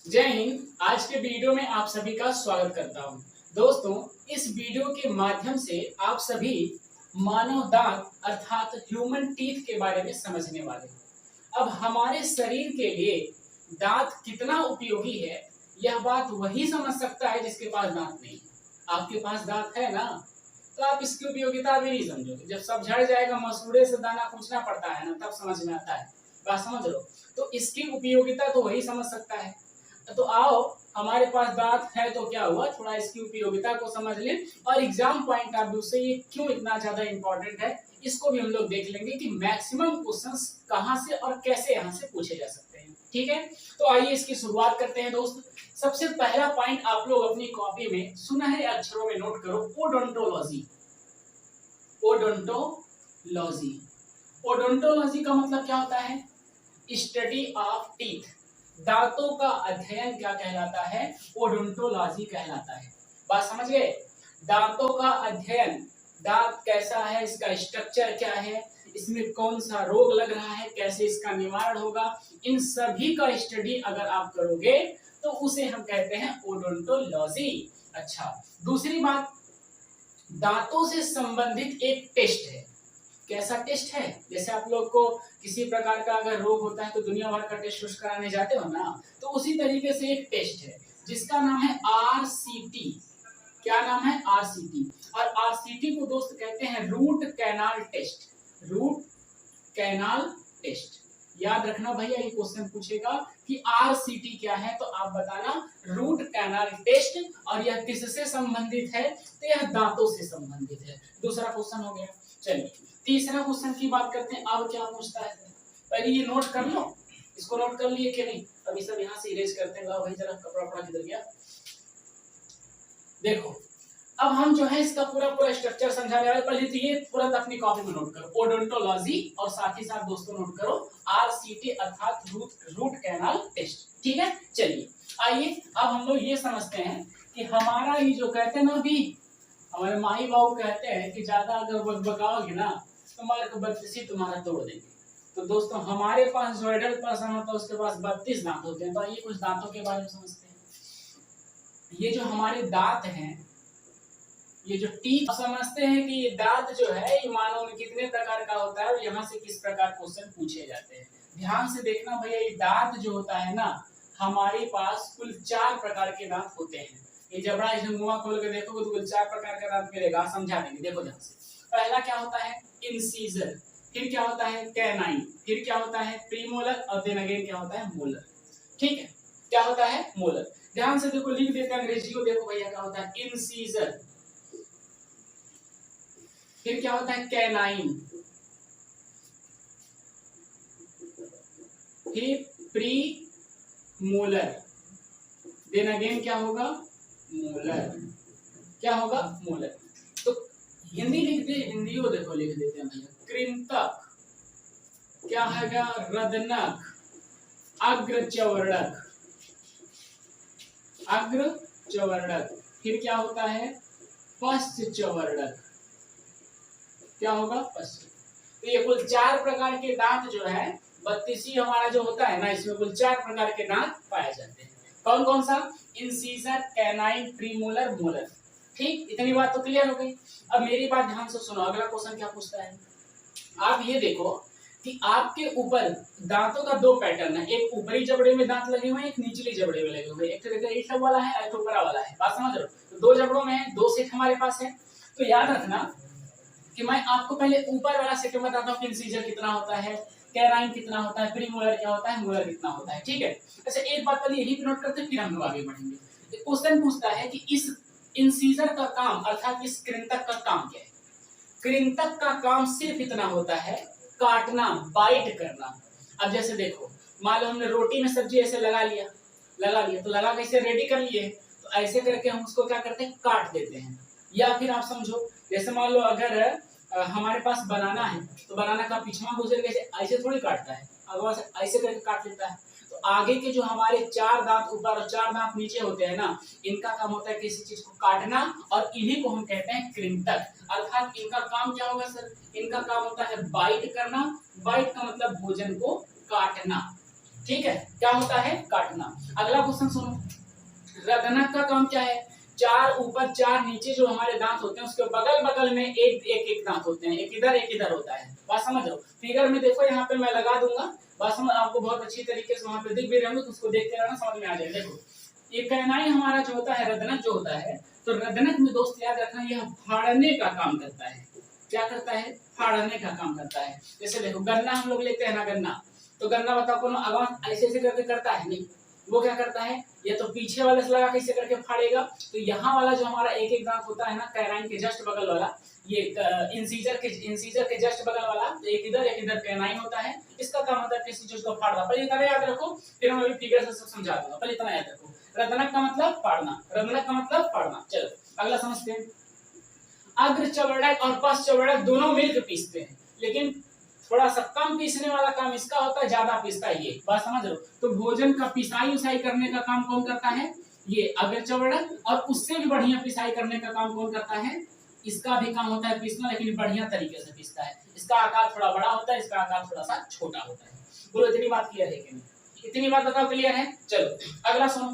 जय हिंद। आज के वीडियो में आप सभी का स्वागत करता हूं। दोस्तों, इस वीडियो के माध्यम से आप सभी मानव दांत अर्थात ह्यूमन टीथ के बारे में समझने वाले हैं। अब हमारे शरीर के लिए दांत कितना उपयोगी है, यह बात वही समझ सकता है जिसके पास दांत नहीं है। आपके पास दांत है ना, तो आप इसकी उपयोगिता भी नहीं समझोगे। जब सब झड़ जाएगा, मसूड़े से दाना पूछना पड़ता है ना, तब समझ में आता है। बात समझ लो। तो इसकी उपयोगिता तो वही समझ सकता है। तो आओ, हमारे पास दांत है तो क्या हुआ, थोड़ा इसकी उपयोगिता को समझ लें और एग्जाम पॉइंट ऑफ व्यू से ये क्यों इतना ज्यादा इंपॉर्टेंट है, इसको भी हम लोग देख लेंगे कि मैक्सिमम क्वेश्चंस कहां से और कैसे यहां से पूछे जा सकते हैं। ठीक है, तो आइए इसकी शुरुआत करते हैं। दोस्त, सबसे पहला पॉइंट आप लोग अपनी कॉपी में सुनहरे अक्षरों में नोट करो, ओडोंटोलॉजी। ओडोंटोलॉजी, ओडोंटोलॉजी का मतलब क्या होता है? Study of teeth. दांतों का अध्ययन क्या कहलाता है? ओडोंटोलॉजी कहलाता है। बात समझ गए? दांतों का अध्ययन, दांत कैसा है, इसका स्ट्रक्चर क्या है, इसमें कौन सा रोग लग रहा है, कैसे इसका निवारण होगा, इन सभी का स्टडी अगर आप करोगे तो उसे हम कहते हैं ओडोंटोलॉजी। अच्छा, दूसरी बात, दांतों से संबंधित एक टेस्ट है। कैसा टेस्ट है? जैसे आप लोग को किसी प्रकार का अगर रोग होता है तो दुनिया भर का टेस्ट उस्ट कराने जाते हो ना, तो उसी तरीके से एक टेस्ट है जिसका नाम है आरसीटी। क्या नाम है? आरसीटी। और आरसीटी को दोस्त कहते हैं root canal test. Root canal test. याद रखना भैया, ये क्वेश्चन पूछेगा कि आरसीटी क्या है, तो आप बताना रूट कैनाल टेस्ट। और यह किससे संबंधित है? तो यह दांतों से संबंधित है। दूसरा क्वेश्चन हो गया। चलिए, तीसरा क्वेश्चन की बात करते हैं। अब क्या पूछता है, पहले ये नोट कर लो। इसको नोट कर लिए कि नहीं? अभी सब यहाँ से इरेज करते हैं। भाई जरा कपड़ा वपड़ा किधर गया? देखो, अब हम जो है इसका पूरा पूरा स्ट्रक्चर समझाने वाले। पहले तो ये तुरंत अपनी कॉपी में नोट करो, ओडोंटोलॉजी, और साथ ही साथ दोस्तों नोट करो आरसीटी अर्थात रूट कैनाल टेस्ट। ठीक है, चलिए आइए अब हम लोग ये समझते हैं कि हमारा ये जो कहते हैं ना, अभी हमारे माई बाबू कहते हैं कि ज्यादा अगर बकबकाओगे ना तो हमारे को 32 तुम्हारा तोड़ देंगे। तो दोस्तों, हमारे पास जो एडल्ट पर्सन होता है उसके पास 32 दांत होते हैं। तो आइए कुछ दांतों के बारे में समझते हैं। ये जो हमारे दांत हैं, ये जो टीथ, समझते हैं कि ये दांत जो है ये मानव में कितने प्रकार का होता है और यहाँ से किस प्रकार क्वेश्चन पूछे जाते हैं। ध्यान से देखना भैया, ये दांत जो होता है ना, हमारे पास कुल 4 प्रकार के दांत होते हैं। ये जबड़ा इसे मुंह खोल के देखोगे तो कुल 4 प्रकार का दांत मिलेगा। समझा देंगे, देखो ध्यान से। पहला क्या होता है? इंसीजर। फिर क्या होता है? कैनाइन। फिर क्या होता है? प्रीमोलर। और देन अगेन क्या होता है? मोलर। ठीक है, क्या होता है? मोलर। ध्यान से देखो, लिख देते हैं अंग्रेजी को। देखो भैया, क्या होता है? इंसीजर। फिर क्या होता है? कैनाइन। फिर प्री मोलर। देन अगेन क्या होगा? मोलर। क्या होगा? मोलर। तो हिंदी लिख दे, हिंदी को देखो लिख देते हैं भैया। कृंतक, क्या है? रदनक, अग्रचवर्णक। अग्रचवर्णक। फिर क्या होता है? पश्चवर्णक। क्या होगा? पश्च। तो ये कुल 4 प्रकार के दांत जो है, 32 हमारा जो होता है ना, इसमें कुल 4 प्रकार के दांत पाए जाते हैं। कौन कौन सा? Incisor, canine, premolar, molar. ठीक, इतनी बात तो क्लियर हो गई। अब मेरी बात ध्यान से सुनो, अगला क्वेश्चन क्या पूछता है। आप ये देखो कि आपके ऊपर दांतों का 2 पैटर्न है। एक ऊपरी जबड़े में दांत लगे हुए हैं, एक निचली जबड़े में लगे हुए हैं। एक तो देखो ये वाला है, एक ऊपरा वाला है। बात समझ रहे हो? तो 2 जबड़ों में है, 2 सेट हमारे पास है। तो याद रखना कि मैं आपको पहले ऊपर वाला सेक्टर बताता हूँ कि इंसीजर कितना होता है, कैनाइन कितना होता है, प्रीमोलर क्या होता है, मोलर कितना होता है। ठीक है, अच्छा एक बात पहले यही नोट करते हैं, फिर हम लोग आगे बढ़ेंगे। क्वेश्चन पूछता है कि इस इंसीजर का काम अर्थात इस कृंतक का काम क्या है। कृंतक का काम सिर्फ इतना होता है, काटना, बाइट करना। अब जैसे देखो, मान लो हमने रोटी में सब्जी ऐसे लगा लिया, तो लगा के इसे रेडी कर लिए, तो ऐसे करके हम उसको क्या करते हैं? काट देते हैं। या फिर आप समझो, जैसे मान लो अगर हमारे पास बनाना है, तो बनाना का पिछवा गुजर के ऐसे थोड़ी काटता है, अगवा से ऐसे करके काट लेता है। तो आगे के जो हमारे 4 दांत ऊपर और 4 दांत नीचे होते हैं ना, इनका काम होता है किसी चीज को काटना, और इन्हीं को हम कहते हैं कृंतक। अर्थात इनका काम क्या होगा सर? इनका काम होता है बाइट करना। बाइट का मतलब भोजन को काटना। ठीक है, क्या होता है? काटना। अगला क्वेश्चन सुनो, रदनक का काम क्या है? चार ऊपर चार नीचे जो हमारे दांत होते हैं उसके बगल बगल में एक एक एक दांत होते हैं, एक इधर होता है। बात समझ रहे हो? फिगर में देखो, यहाँ पे मैं लगा दूंगा, बात समझ, आपको बहुत अच्छी तरीके से वहां पे दिख भी रहे होंगे, तो उसको देखते रहना, समझ में आ जाएगा। देखो ये कैनाइन हमारा जो होता है, रदनक जो होता है, तो रदनक में दोस्त याद रखना, यह फाड़ने का काम करता है। क्या करता है? फाड़ने का काम करता है। जैसे देखो गन्ना हम लोग लेते हैं ना, गन्ना, तो गन्ना बताओ कौन अगवान ऐसे ऐसे करके करता है? नहीं, वो क्या करता है, ये तो पीछे वाले से लगा कैसे करके फाड़ेगा। तो यहाँ वाला जो हमारा एक एक दांत होता है ना, कैनाइन के जस्ट बगल वाला, ये इंसीजर के जस्ट बगल वाला, एक इधर कैनाइन होता है। इसका काम होता है किसी चीज को फाड़ना। पहले इतना याद रखो, फिर हम अभी फिगर से सब समझा दूंगा। पहले इतना याद रखो, रदनक का मतलब फाड़ना, रदनक का मतलब फाड़ना। चलो अगला समझते हैं। अग्र चवर्णक और पश्च चवर्णक दोनों मिलकर पीसते हैं, लेकिन थोड़ा सा कम पीसने वाला काम इसका होता है, ज्यादा पीसता है ये। बात समझ रहे हो? तो भोजन का पिसाई उसाई करने का काम कौन करता है? ये अग्र चवर्णक। और उससे भी बढ़िया पिसाई करने का काम कौन करता है? इसका भी काम होता है पीसना, लेकिन बढ़िया तरीके से पीसता है। इसका आकार थोड़ा बड़ा होता है, इसका आकार थोड़ा सा छोटा होता है। बोलो इतनी बात क्लियर है कि नहीं? इतनी बात बताओ क्लियर है? चलो अगला सुनो।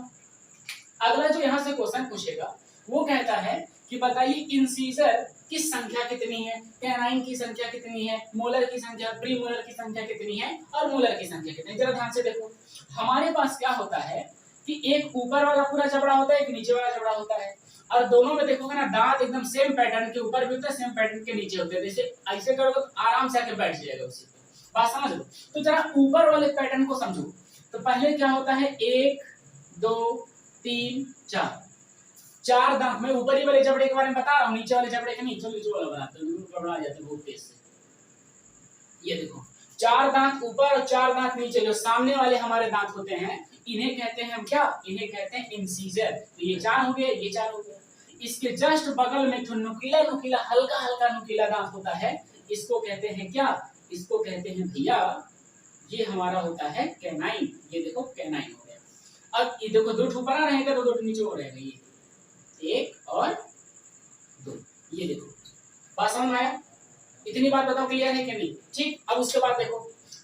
अगला जो यहाँ से क्वेश्चन पूछेगा वो कहता है कि बताइए इंसीजर की संख्या कितनी है, कैनाइन की संख्या कितनी है, मोलर की संख्या, प्री मोलर की संख्या कितनी है और मोलर की संख्या कितनी है। जरा ध्यान से देखो, हमारे पास क्या होता है कि एक ऊपर वाला पूरा जबड़ा होता है, एक नीचे वाला जबड़ा होता है, और दोनों में देखोगे ना दांत एकदम सेम पैटर्न के ऊपर भी होता है, सेम पैटर्न के नीचे होते हैं। जैसे ऐसे करोगे तो आराम से आके बैठ जाएगा उसी पे। बात समझ लो? तो जरा ऊपर वाले पैटर्न को समझो। तो पहले क्या होता है, 1 2 3 4, चार दांत। मैं ऊपरी वाले जबड़े के बारे में बता रहा हूँ, नीचे वाले जबड़े के नहीं। चलो नीचे वाला बनाते हैं, घबरा जाते हैं बहुत तेज से। ये देखो, चार दांत ऊपर और चार दांत नीचे, जो सामने वाले हमारे दांत होते हैं, इन्हें कहते हैं क्या? इन्हें कहते हैं इंसीजर। तो ये चार हो गए, ये चार हो गए। इसके जस्ट बगल में जो नुकीला नुकीला हल्का हल्का नुकीला दांत होता है, इसको कहते हैं क्या? इसको कहते हैं भैया, ये हमारा होता है कैनाइन। ये देखो कैनाइन हो गया। अब ये देखो, दो ऊपर आ रहेगा तो दो नीचे हो रहेगा, ये 1 और 2। ये देखो, बात समझ में आया? इतनी बात बताओ क्लियर है कि नहीं? ठीक। अब उसके बाद देखो,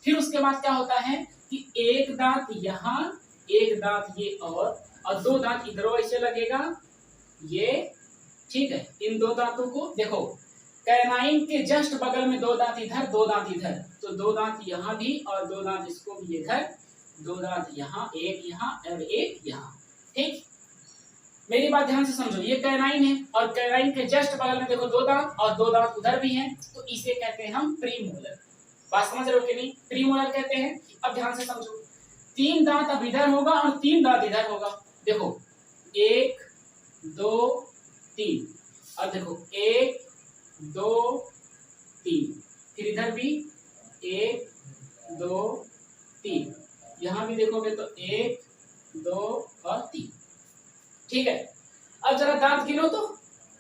फिर उसके बाद क्या होता है कि एक दांत यहाँ, एक दांत ये, और दो दांत इधर ऐसे लगेगा, ये ठीक है। इन दो दांतों को देखो, कैनाइन के जस्ट बगल में दो दांत इधर, दो दांत इधर, तो दो दांत यहाँ भी और दो दांत इसको भी इधर, दो दांत यहाँ, एक यहाँ और एक यहाँ। ठीक, मेरी बात ध्यान से समझो। ये कैनाइन है और कैनाइन के जस्ट बगल में देखो दो दांत और दो दांत उधर भी हैं, तो इसे कहते हैं हम प्रीमोलर। बात समझ रहे हो कि नहीं? प्रीमोलर कहते हैं। अब ध्यान से समझो, तीन दांत अब इधर होगा और तीन दांत इधर होगा। देखो 1 2 3, और देखो 1 2 3, फिर इधर भी 1 2 3, यहाँ भी देखोगे तो 1 2 और 3। ठीक है। अब जरा दांत गिनो तो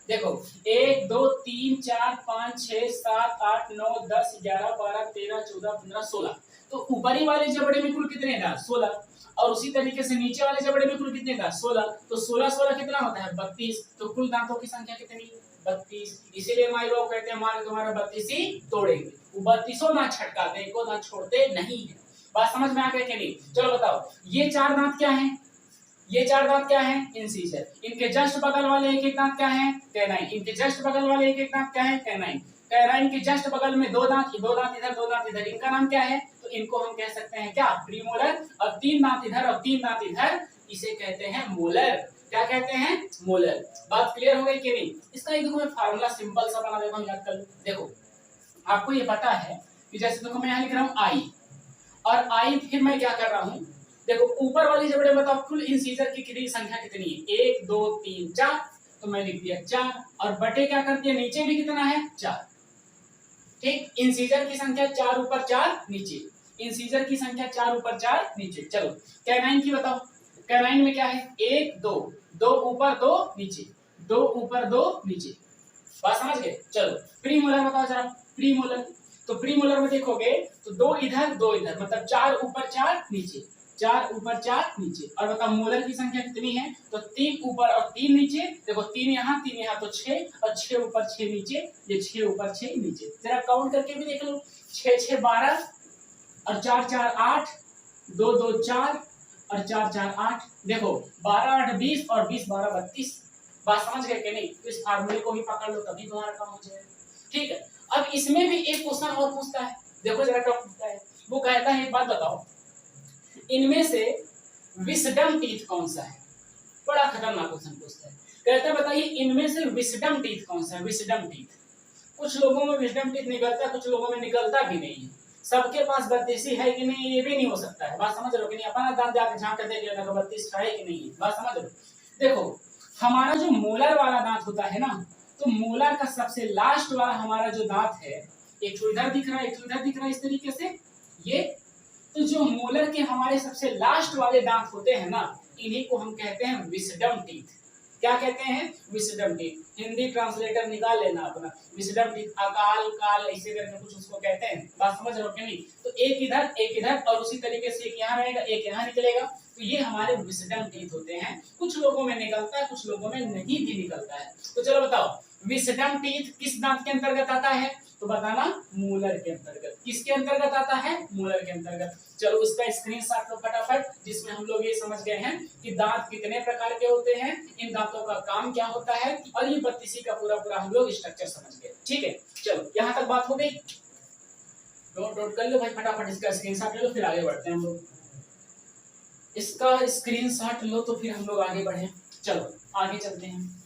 देखो, 1 2 3 4 5 6 7 8 9 10 11 12 13 14 15 16। तो ऊपरी वाले जबड़े में कुल कितने दांत? 16। और उसी तरीके से नीचे वाले जबड़े में कुल कितने दांत? 16। तो 16 16 कितना होता है? 32। तो कुल दांतों की संख्या कितनी? 32। इसीलिए माई बाप कहते हैं मारे तुम्हारा 32 ही तोड़ेंगे। वो 32 दांत छटकाते, एको दांत छोड़ते नहीं है। बात समझ में आ गई कि नहीं? चलो बताओ, ये चार दांत क्या है? ये चार दांत क्या है? इंसीजर। इनके जस्ट बगल वाले एक एक दांत क्या है? कैनाइन। इनके जस्ट बगल वाले एक एक दांत क्या है? कैनाइन। कैनाइन के जस्ट बगल में दो दांत इधर, दो दांत इधर, इनका नाम क्या है? तो इनको हम कह सकते हैं क्या? प्रीमोलर। और तीन दांत इधर और तीन दांत इधर, इसे कहते हैं मोलर। क्या कहते हैं? मोलर। बात क्लियर हो गई कि नहीं? इसका एक मैं फार्मूला सिंपल सा बना देता हूं, याद कर लो। देखो आपको ये पता है कि जैसे देखो मैं यहाँ लिख रहा हूँ आई, और आई फिर मैं क्या कर रहा हूँ, देखो ऊपर वाली जबड़े बताओ कुल इंसीजर की कितनी संख्या कितनी है? 1 2 3 4, तो मैं लिख दिया 4, और बटे क्या कर दिया, नीचे भी कितना है? 4। ठीक, इंसीजर की संख्या 4 ऊपर 4 नीचे, इंसीजर की संख्या 4 ऊपर 4 नीचे। चलो कैनाइन की बताओ, कैनाइन में क्या है? 1 2, 2 ऊपर 2 नीचे, 2 ऊपर 2 नीचे। बात समझ गए? चलो प्रीमोलर बताओ जरा, प्रीमोलर। तो प्रीमोलर में देखोगे तो 2 इधर 2 इधर, मतलब 4 ऊपर 4 नीचे, 4 ऊपर 4 नीचे। और बताओ मोलर की संख्या कितनी है? तो 3 ऊपर और 3 नीचे। देखो 3 यहाँ 3 यहाँ, तो 6, और 6 ऊपर 6 नीचे, ये 6 ऊपर 6 नीचे। जरा काउंट करके भी देख लो, 6 6 12 और 4 4 8, दो दो चार और चार चार आठ। देखो 12 8 20 और 20 12 32। बात समझ गए कि नहीं? तो इस फार्मूले को भी पकड़ लो तभी तुम्हारा काम हो जाएगा। ठीक है, अब इसमें भी एक क्वेश्चन और पूछता है, देखो जरा क्या पूछता है। वो कहता है एक बात बताओ, इनमें से विस्डम टीथ कौन सा है? बड़ा खतरनाक क्वेश्चन पूछता है। कहता है बताइए इनमें से विस्डम टीथ कौन सा है? Wisdom teeth. कुछ लोगों में विस्डम टीथ निकलता है, कुछ लोगों में निकलता भी नहीं है। सबके पास 32 है कि नहीं ये भी नहीं हो सकता है। बात समझ रहे हो कि नहीं? अपना दांत जाकर झांक कर देख लेना 32 है कि नहीं है। बात समझ रहे हो? देखो हमारा जो मोलर वाला दांत होता है ना, तो मोलर का सबसे लास्ट वाला हमारा जो दांत है, एक तो इधर दिख रहा है, एक तो इधर दिख रहा है, इस तरीके से ये। तो जो मोलर के हमारे सबसे लास्ट वाले दांत होते हैं ना, इन्हीं को हम कहते हैं विस्डम टीथ। क्या कहते हैं? Wisdom teeth. हिंदी ट्रांसलेटर निकाल लेना अपना, विस्डम टीथ, अकाल काल ऐसे करके कुछ उसको कहते हैं। बात समझ रहे हो कि नहीं? तो एक इधर और उसी तरीके से एक यहाँ रहेगा, एक यहाँ निकलेगा। तो ये हमारे विस्डम टीथ होते हैं। कुछ लोगों में निकलता है, कुछ लोगों में नहीं भी निकलता है। तो चलो बताओ विस्डम टीथ किस दांत के अंतर्गत आता है? तो बताना मोलर के अंतर्गत। किसके अंतर्गत आता है? मोलर के अंतर्गत। चलो उसका स्क्रीनशॉट लो फटाफट, जिसमें हम लोग ये समझ गए हैं कि दांत कितने प्रकार के होते हैं, इन दांतों का काम क्या होता है, और ये 32 का पूरा हम लोग स्ट्रक्चर समझ गए। ठीक है, चलो यहाँ तक बात हो गई। नोट कर लो भाई फटाफट, इसका स्क्रीनशॉट ले लो, फिर आगे बढ़ते हैं हम लोग। इसका स्क्रीनशॉट लो तो फिर हम लोग आगे बढ़े। चलो आगे चलते हैं।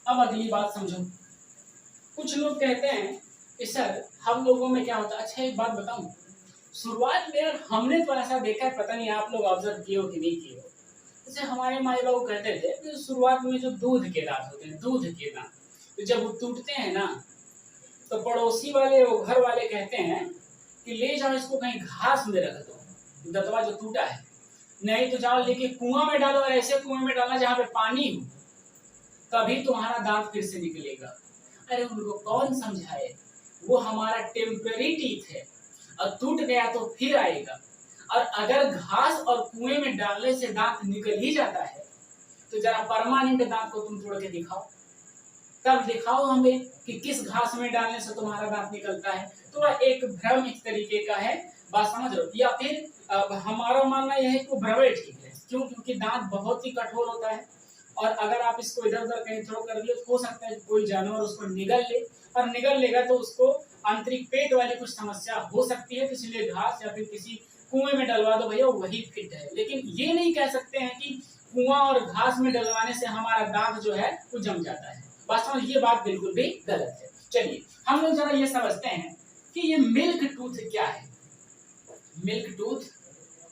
अब अगली बात समझो। कुछ लोग कहते हैं कि सर हम लोगों में क्या होता है। अच्छा एक बात बताऊं, शुरुआत में हमने तो ऐसा देखा है, पता नहीं आप लोग ऑब्जर्व किए हो कि नहीं किए हो। जैसे हमारे माँ बाबू कहते थे कि शुरुआत में जो दूध के दांत होते हैं, दूध के दांत, तो जब वो टूटते हैं ना, तो पड़ोसी वाले वो घर वाले कहते हैं कि ले जाओ इसको कहीं घास में रख दो, दतवा जो टूटा है, नहीं तो जाओ लेके कुआं में डालो, और ऐसे कुएं में डालना जहाँ पे पानी हो, तभी तुम्हारा दांत फिर से निकलेगा। अरे उनको कौन समझाए, वो हमारा टेम्पररी टीथ है, और टूट गया तो फिर आएगा। और अगर घास और कुएं में डालने से दांत निकल ही जाता है, तो जरा परमानेंट दांत को तुम तोड़ के दिखाओ, तब दिखाओ हमें कि किस घास में डालने से तुम्हारा दांत निकलता है। तो वह एक भ्रम एक तरीके का है। बात समझ रहे हो? या फिर हमारा मानना यह है कि वो भ्रम ठीक है। क्यों? क्योंकि दांत बहुत ही कठोर होता है, और अगर आप इसको इधर उधर कहीं थ्रो कर दिए तो हो सकता है कोई जानवर उसको निगल ले, और निगल लेगा तो उसको आंतरिक पेट वाली कुछ समस्या हो सकती है। तो इसलिए घास या फिर किसी कुएं में डलवा दो भैया, वही फिट है। लेकिन ये नहीं कह सकते हैं कि कुआं और घास में डलवाने से हमारा दांत जो है वो जम जाता है। वास्तव में ये बात बिल्कुल भी गलत है। चलिए हम लोग जरा ये समझते हैं कि ये मिल्क टूथ क्या है। मिल्क टूथ,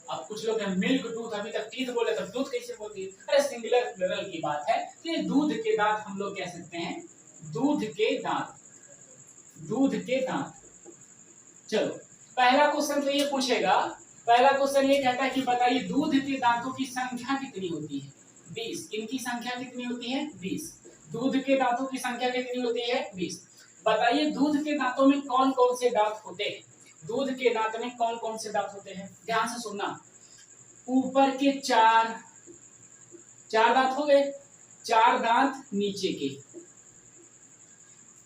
अब कुछ लोग मिल्क टूथ, अभी तक टीथ बोले तो टूथ कैसे बोलती है? अरे सिंगुलर प्लुरल की बात है कि दूध के दांत हम लोग कह सकते हैं, दूध के दांत, दूध के दांत। चलो पहला क्वेश्चन तो ये पूछेगा, पहला क्वेश्चन ये कहता है कि बताइए दूध के दांतों की संख्या कितनी होती है? 20। इनकी संख्या कितनी होती है? 20। दूध के दांतों की संख्या कितनी होती है? 20। बताइए दूध के दांतों में कौन कौन से दांत होते हैं? दूध के दांत में कौन कौन से दांत होते हैं? ध्यान से सुनना। ऊपर के चार दांत हो गए, 4 दांत नीचे के,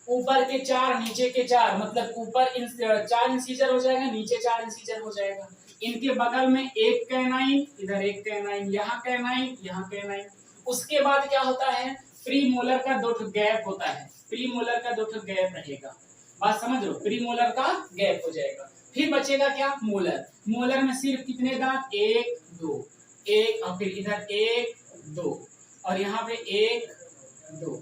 ऊपर के 4 नीचे के 4, मतलब ऊपर 4 इंसीजर हो जाएगा, नीचे 4 इंसीजर हो जाएगा। इनके बगल में एक कैनाइन, इधर एक कैनाइन, यहाँ कैनाइन, यहाँ कैनाइन। उसके बाद क्या होता है? प्री मोलर का 2 गैप होता है, प्री मोलर का 2 गैप रहेगा। बात समझ लो, प्री मोलर का गैप हो जाएगा। फिर बचेगा क्या? मोलर। मोलर में सिर्फ कितने दांत? 1 2, एक, और फिर इधर 1 2, और यहाँ पे 1 2।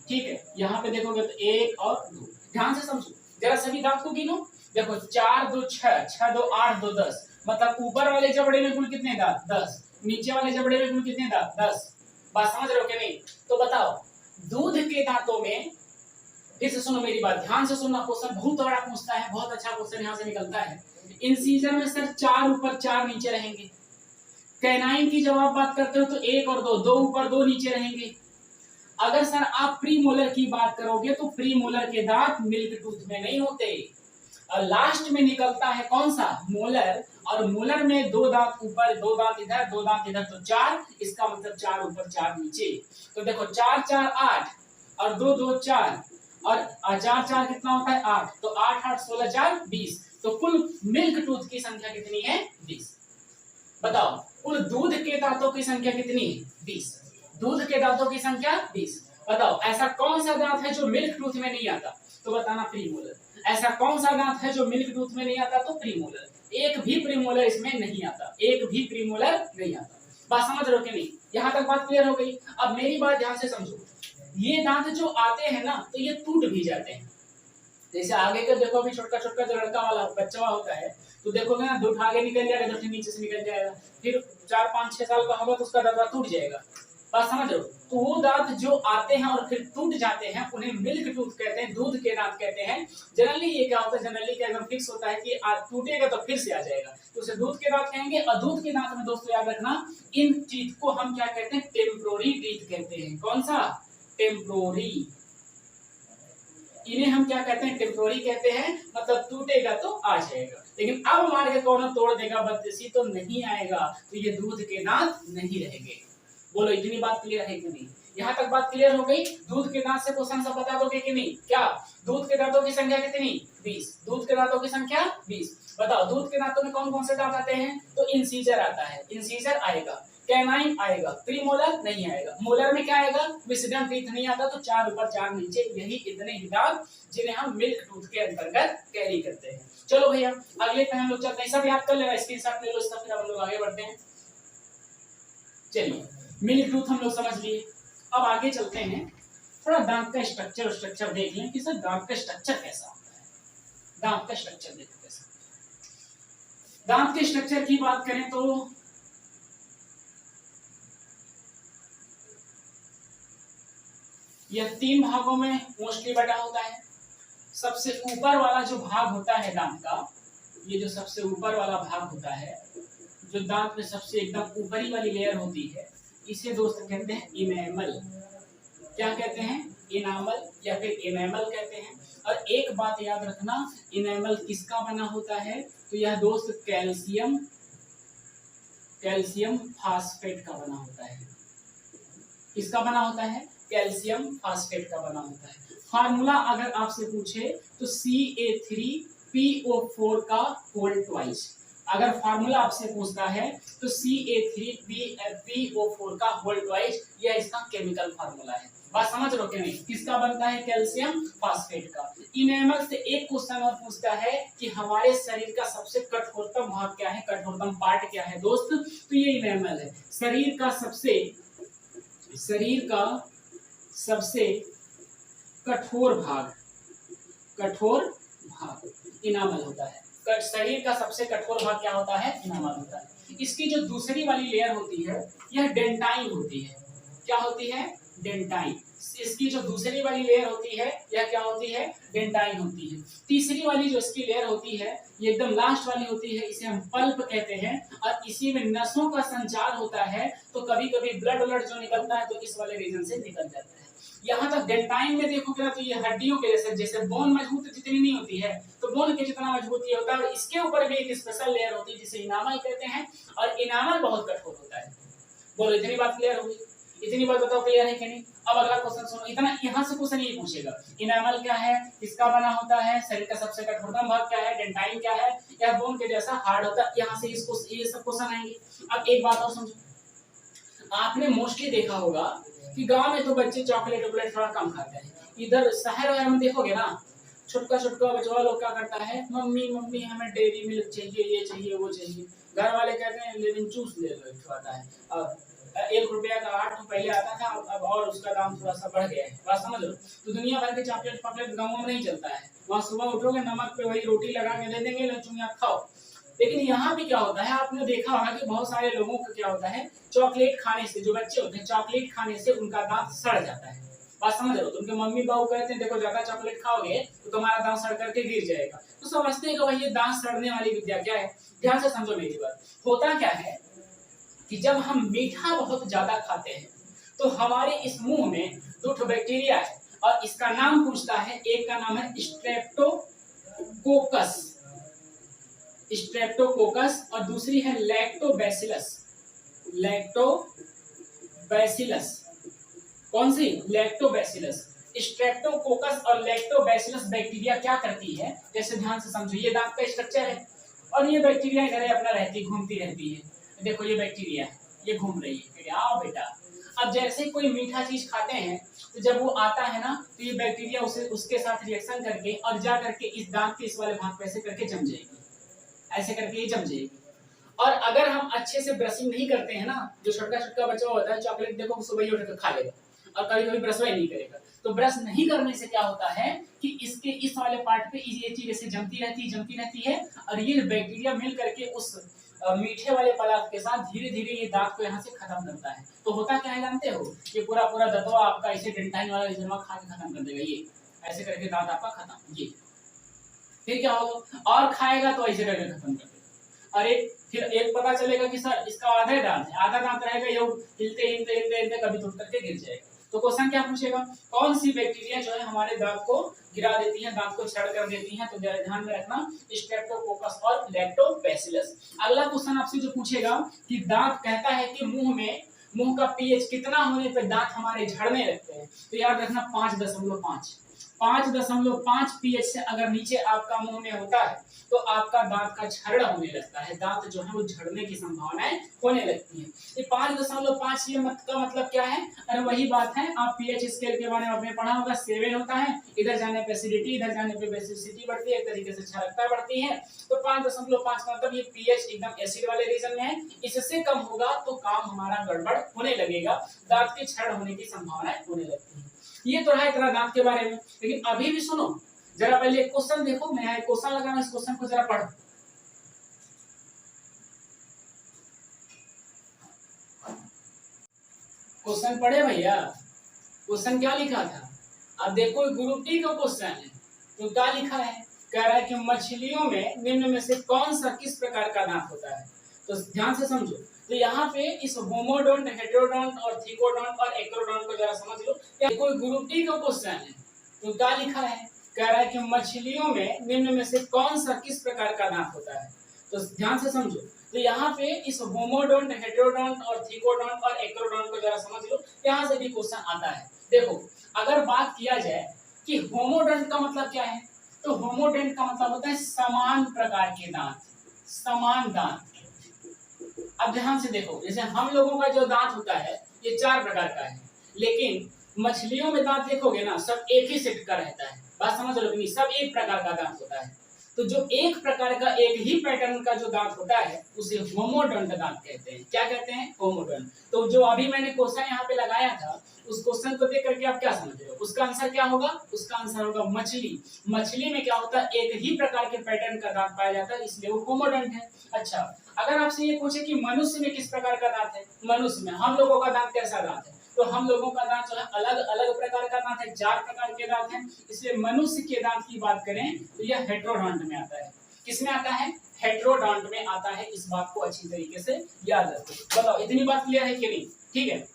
ठीक है, यहाँ पे देखोगे तो 1 और 2। ध्यान से समझो, जरा सभी दांत को गिनो। देखो 4 2 6, 6 2 8 2 10, मतलब ऊपर वाले जबड़े में कुल कितने दांत? 10। नीचे वाले जबड़े में कुल कितने दांत? 10। बात समझ रहे हो कि नहीं? तो बताओ दूध के दांतों में, फिर से सुनो मेरी बात, ध्यान से सुनना, क्वेश्चन बहुत बड़ा पूछता है, बहुत अच्छा क्वेश्चन यहाँ से निकलता है। इंसीजर में सर 4 ऊपर 4 नीचे रहेंगे। कैनाइन की जब आप बात करते हो तो 1 और 2, 2 ऊपर 2 नीचे रहेंगे। अगर सर आप प्री मोलर की बात करोगे तो प्री मोलर के दांत मिल्क टूथ में नहीं होते, और लास्ट में निकलता है कौन सा? मोलर। और मोलर में 2 दांत ऊपर, 2 दांत इधर, 2 दांत इधर, तो 4। इसका मतलब 4 ऊपर 4 नीचे। तो देखो 4 4 8, और 2 2 4, और 4 4 कितना होता है? 8। तो 8 8 16 4 20। तो कुल मिल्क टूथ की संख्या कितनी है? 20। बताओ कुल दूध के दांतों की संख्या कितनी है? 20। दूध के दांतों की संख्या 20। बताओ ऐसा कौन सा दांत है जो मिल्क टूथ में नहीं आता? तो बताना प्रीमोलर। ऐसा कौन सा दांत है जो मिल्क टूथ में नहीं आता? तो प्रीमोलर। एक भी प्रीमोलर इसमें नहीं आता, एक भी प्रीमोलर नहीं आता। बात समझ रहे हो कि नहीं? यहाँ तक बात क्लियर हो गई। अब मेरी बात ध्यान से समझो, ये दांत जो आते हैं ना तो ये टूट भी जाते हैं। जैसे आगे का देखो, अभी छोटा छोटा जो लड़का वाला बच्चा होता है तो देखोगे ना, दूध आगे निकल जाएगा, दूध नीचे से निकल जाएगा, फिर 4, 5, 6 साल का होगा तो उसका दांत टूट जाएगा। बात समझ रहे हो? तो वो दांत जो आते हैं और फिर टूट जाते हैं उन्हें मिल्क टूथ कहते हैं, दूध के दांत कहते हैं। जनरली ये क्या होता है, जनरली क्या एकदम फिक्स होता है कि टूटेगा तो फिर से आ जाएगा, तो उसे दूध के दांत कहेंगे। और दूध के दांत में दोस्तों याद रखना, इन टीथ को हम क्या कहते हैं? टेम्पोररी टीथ कहते हैं। कौन सा? टेम्पोररी। इन्हें हम क्या कहते हैं? टेम्पोररी कहते हैं। मतलब टूटेगा तो आ जाएगा, लेकिन अब मान के कौन तोड़ देगा बदतसी तो नहीं आएगा, तो ये दूध के दांत नहीं रहेंगे। बोलो इतनी बात क्लियर है कि नहीं? यहाँ तक बात क्लियर हो गई? दूध के दांत से क्वेश्चन सब बता दोगे कि नहीं? क्या दूध के दांतों की संख्या कितनी? 20। दूध के दांतों की संख्या 20। बताओ दूध के दांतों में कौन कौन से दांत आते हैं? तो इंसीजर आता है, इंसीजर आएगा, कैनाइन आएगा, प्रीमोलर नहीं आएगा। मोलर में क्या आएगा? विस्डम टीथ नहीं आता, तो 4 ऊपर 4 नीचे, यही इतने ही दांत जिन्हें हम मिल्क टूथ के अंतर्गत कैरी करते हैं। चलो भैया अगले पे हम लोग चलते हैं। सब याद कर लेना, स्क्रीनशॉट ले लो इसका, फिर हम लोग आगे बढ़ते हैं। चलिए मिल्क टूथ हम लोग समझ लिए, अब आगे चलते हैं। थोड़ा दांत का स्ट्रक्चर देख लें कि सर दांत का स्ट्रक्चर कैसा होता है। दांत का स्ट्रक्चर देखो कैसा। दांत के स्ट्रक्चर की बात करें तो यह 3 भागों में मोस्टली बटा होता है। सबसे ऊपर वाला जो भाग होता है दांत का, ये जो सबसे ऊपर वाला भाग होता है, जो दांत में सबसे एकदम ऊपरी वाली लेयर होती है, इसे दोस्त कहते हैं इनेमल। क्या कहते हैं? इनामल या फिर इनेमल कहते हैं। और एक बात याद रखना, इनेमल किसका बना होता है? तो यह दोस्त कैल्शियम फास्फेट का बना होता है। किसका बना होता है? कैल्शियम फास्फेट का बना होता है। फार्मूला अगर आपसे पूछे तो Ca3PO4 का होल ट्वाइस। अगर फार्मूला आपसे पूछता है तो Ca3PO4 का होल ट्वाइस, यह इसका केमिकल फार्मूला है। बात समझ रहे हो कि नहीं? किसका बनता है? कैल्शियम फास्फेट का। इनेमल से एक क्वेश्चन और पूछता है कि हमारे शरीर का सबसे कठोरतम भाग क्या है, कठोरतम पार्ट क्या है दोस्त? तो ये इनेमल है। शरीर का सबसे कठोर भाग इनामल होता है। शरीर का सबसे कठोर भाग क्या होता है? इनामल होता है। इसकी जो दूसरी वाली लेयर होती है यह डेंटाइन होती है। क्या होती है? डेंटाइन। इसकी जो दूसरी वाली लेयर होती है यह क्या होती है? डेंटाइन होती है। तीसरी वाली जो इसकी लेयर होती है ये एकदम लास्ट वाली होती है, इसे हम पल्प कहते हैं। और इसी में नसों का संचार होता है, तो कभी कभी ब्लड जो निकलता है तो इस वाले रीजन से निकल जाता है। यहाँ तक डेंटाइन में देखोगे तो ये हड्डियों के जैसे बोन मजबूत जितनी नहीं होती है, तो बोन के जितना मजबूती होता है। और इसके ऊपर भी एक स्पेशल लेयर होती है जिसे इनामल कहते हैं, और इनामल बहुत कठोर होता है। बोलो इतनी बात क्लियर होगी? इतनी बात बताओ क्लियर है कि नहीं? अब अगला क्वेश्चन सुनो, इतना यहाँ से क्वेश्चन ये पूछेगा, इनामल क्या है, किसका बना होता है, शरीर का सबसे कठोरतम भाग क्या है, डेंटाइन क्या है, या बोन के जैसा हार्ड होता है। यहाँ से इसको ये सब क्वेश्चन आएंगे। अब एक बात और समझो, आपने मोस्टली देखा होगा कि गांव में तो बच्चे चॉकलेट थोड़ा कम खाते हैं। इधर शहर वगैरह में देखोगे ना, छोटका बच्चा लोग क्या करता है, मम्मी हमें डेयरी मिल्क चाहिए, ये चाहिए वो चाहिए। घर वाले कहते हैं लेकिन चूस ले लो, आता है। अब 1 रुपया का 8 पहले आता था, अब और उसका दाम थोड़ा सा बढ़ गया है। बात समझ लो? तो दुनिया भर के चॉकलेट गाँव में नहीं चलता है। वहाँ सुबह उठोगे नमक पे वही रोटी लगा के दे देंगे, लचुंगी आप खाओ। लेकिन यहाँ भी क्या होता है, आपने देखा होगा कि बहुत सारे लोगों का क्या होता है, चॉकलेट खाने से, जो बच्चे होते हैं चॉकलेट खाने से उनका दांत सड़ जाता है। बात समझ रहे हो? तुमके मम्मी बाबू कहते हैं देखो ज्यादा चॉकलेट खाओगे तो तुम्हारा दांत सड़ करके गिर जाएगा। तो समझते हैं कि भाई ये दांत सड़ने वाली विद्या क्या है। ध्यान से समझो मेरी बात। होता क्या है कि जब हम मीठा बहुत ज्यादा खाते हैं तो हमारे इस मुंह में 2 बैक्टीरिया है, और इसका नाम पूछता है। एक का नाम है स्ट्रेप्टोकोकस और दूसरी है लैक्टोबैसिलस। कौन सी? लैक्टोबैसिलस। स्ट्रेप्टोकोकस और लैक्टोबैसिलस बैक्टीरिया क्या करती है, जैसे ध्यान से समझो, ये दांत का स्ट्रक्चर है और ये बैक्टीरिया इधर अपना रहती घूमती रहती है। देखो ये बैक्टीरिया ये घूम रही है, आओ बेटा। अब जैसे कोई मीठा चीज खाते हैं तो जब वो आता है ना तो ये बैक्टीरिया उसे उसके साथ रिएक्शन करके और जा करके इस दांत के इस वाले भाग पे ऐसे करके जम जाएगी, ऐसे करके ये जम जाएगी। और अगर हम अच्छे से ब्रशिंग नहीं करते हैं ना, जो छोटा छोटा बच्चा होता है चॉकलेट देखो सुबह ही उठकर खा लेगा और कभी कभी ब्रश ही नहीं करेगा, तो ब्रश नहीं करने से क्या होता है कि इसके इस वाले पार्ट पे ये चीज ऐसे जमती रहती है और ये बैक्टीरिया मिल करके उस मीठे वाले पदार्थ के साथ धीरे धीरे ये दांत को यहाँ से खत्म करता है। तो होता क्या है जानते हो, ये पूरा पूरा दतवा आपका इसे डेंटाइन वाला रिजर्वा खा के खत्म कर देगा, ये ऐसे करके दांत आपका खत्म। ये फिर क्या होगा, और खाएगा तो ऐसे करके खत्म कर देगा। और फिर एक पता चलेगा कि सर इसका आधा दांत है, आधा दांत रहेगा, ये हिलते हिलते हिलते हिलते कभी टूट करके गिर जाएगा। तो क्वेश्चन क्या पूछेगा, कौन सी बैक्टीरिया जो है हमारे दांत को गिरा देती है, दांत को छड़ कर देती है, तो ध्यान में रखना स्ट्रेप्टोकोकस और लैक्टोबैसिलस। अगला क्वेश्चन आपसे जो पूछेगा कि दांत कहता है कि मुंह का पीएच कितना होने पर दांत हमारे झड़ने लगते हैं, तो याद रखना 5.5 5.5 पीएच से अगर नीचे आपका मुंह में होता है तो आपका दांत का झड़ होने लगता है, दांत जो है वो झड़ने की संभावनाएं होने लगती है। ये 5.5 का मतलब क्या है, अरे वही बात है, आप पीएच स्केल के बारे में आपने पढ़ा होगा, 7 होता है, इधर जाने पे एसिडिटी इधर जाने पे बेसिसिटी बढ़ती है, एक तरीके से क्षारकता बढ़ती है। तो 5.5 का मतलब ये पीएच एकदम एसिड वाले रीजन में है, इससे कम होगा तो काम हमारा गड़बड़ होने लगेगा, दांत के छड़ होने की संभावनाएं होने लगती है। ये तो है तेरा दांत के बारे में, लेकिन अभी भी सुनो जरा, पहले एक क्वेश्चन देखो, मैं एक क्वेश्चन लगा, इस क्वेश्चन को जरा पढ़ो। क्वेश्चन पढ़े भैया, क्वेश्चन क्या लिखा था, अब देखो ग्रुप टी का क्वेश्चन है, तो क्या लिखा है, कह रहा है कि मछलियों में निम्न में से कौन सा किस प्रकार का दांत होता है। तो ध्यान से समझो, तो यहाँ पे इस होमोडोंट, हेटेरोडोंट और थिकोडोंट और एक्रोडोंट को जरा समझ लो। कोई ग्रुप टी का क्वेश्चन है, तो क्या लिखा है, कह रहा है कि मछलियों में निम्न में से कौन सा किस प्रकार का दांत होता है। तो ध्यान से समझो, तो यहाँ पे इस होमोडोंट, हेटेरोडोंट और थिकोडोंट और एक्रोडोंट को जरा समझ लो, यहाँ से भी क्वेश्चन आता है। देखो अगर बात किया जाए कि होमोडोंट का मतलब क्या है, तो होमोडोंट का मतलब होता है समान प्रकार के दांत, समान दांत। अब ध्यान से देखो, जैसे हम लोगों का जो दांत होता है ये 4 प्रकार का है, लेकिन मछलियों में दांत देखोगे ना सब एक ही सेट का रहता है, बात समझ लो कि नहीं, सब एक प्रकार का दांत होता है। तो जो एक प्रकार का एक ही पैटर्न का जो दांत होता है उसे होमोडोंट दांत कहते हैं। क्या कहते हैं, होमोडोंट। तो जो अभी मैंने क्वेश्चन यहाँ पे लगाया था उस क्वेश्चन को देख करके आप क्या समझ रहे हो, उसका आंसर क्या होगा, उसका आंसर होगा मछली। मछली में क्या होता है, एक ही प्रकार के पैटर्न का दांत पाया जाता है, इसलिए वो होमोडोंट है। अच्छा, अगर आपसे ये पूछे कि मनुष्य में किस प्रकार का दांत है, मनुष्य में हम लोगों का दांत कैसा दांत है, तो हम लोगों का दांत जो है अलग अलग प्रकार का दांत है, 4 प्रकार के दांत हैं, इसलिए मनुष्य के दांत की बात करें तो यह हेटेरोडोंट में आता है। किसमें आता है, हेटेरोडोंट में आता है, इस बात को अच्छी तरीके से याद रखो। बताओ इतनी बात क्लियर है कि नहीं, ठीक है,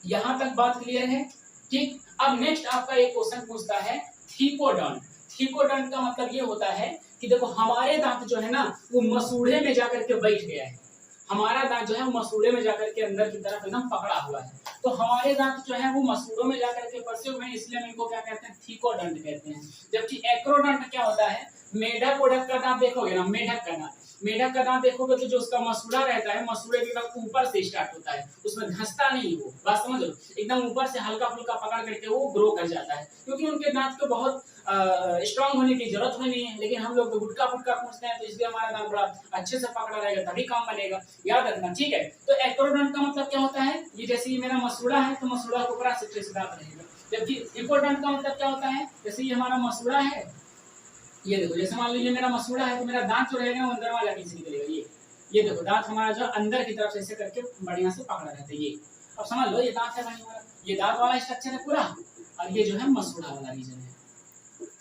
यहां तक बात क्लियर है, ठीक। अब नेक्स्ट आपका एक क्वेश्चन पूछता है थिकोडोंट। थिकोडोंट का मतलब ये होता है कि देखो हमारे दांत जो है ना वो मसूड़े में जाकर के बैठ गया है, हमारा दांत जो है वो मसूड़े में जाकर के अंदर की तरफ एकदम पकड़ा हुआ है, तो हमारे दांत जो है वो मसूड़ों में जाकर के फंसे हुए हैं, इसलिए हम इनको क्या कहते हैं, थिकोडोंट कहते हैं। जबकि एक्रोडोंट क्या होता है, मेढक ओढक का दांत देखोगे ना, मेढक का दांत, मेढक का दांत देखोगे तो जो उसका मसूड़ा रहता है, मसूड़े के दांत ऊपर से स्टार्ट होता है, उसमें धंसता नहीं, वो बात समझ लो, एकदम ऊपर से हल्का फुल्का पकड़ करके वो ग्रो कर जाता है, क्योंकि उनके दांत को बहुत स्ट्रांग होने की जरूरत नहीं है, लेकिन हम लोग तो गुटका फुटका पूछते हैं, तो इसलिए हमारा दांत बड़ा अच्छे से पकड़ा रहेगा तभी काम बनेगा, याद रखना, ठीक है। तो एक्रोडोंट का मतलब क्या होता है, ये जैसे ये मेरा मसूड़ा है तो मसूड़ा के ऊपर से दांत रहेगा, जबकि थिकोडोंट का मतलब क्या होता है, जैसे ये हमारा मसूड़ा है, ये देखो जैसे मान लीजिए मेरा मसूड़ा है तो मेरा दांत जो रहेगा वो अंदर वाला कैसे निकलेगा, ये देखो दांत हमारा जो अंदर की तरफ से ऐसे करके बढ़िया से पकड़ा रहता है, ये अब समझ लो, ये दांत है भाई हमारा, ये दांत वाला स्ट्रक्चर है पूरा, और ये जो है मसूड़ा वाला रीजन है,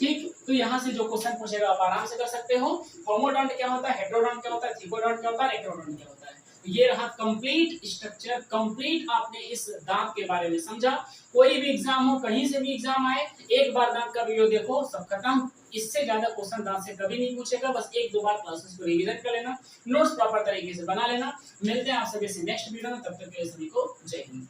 ठीक। तो यहाँ से जो क्वेश्चन पूछेगा आप आराम से कर सकते हो। होमोडोंट क्या होता है, हेटेरोडोंट क्या होता है, थिकोडोंट क्या होता है, एक्रोडोंट क्या होता है। ये रहा कंप्लीट स्ट्रक्चर, कंप्लीट आपने इस दांत के बारे में समझा। कोई भी एग्जाम हो, कहीं से भी एग्जाम आए, एक बार दांत का वीडियो देखो, सब खत्म, इससे ज्यादा क्वेश्चन दांत से कभी नहीं पूछेगा, बस 1-2 बार क्लासेस को रिवीजन कर लेना, नोट्स प्रॉपर तरीके से बना लेना। मिलते हैं आप सभी से नेक्स्ट वीडियो में, तब तक के लिए सभी को जय हिंद।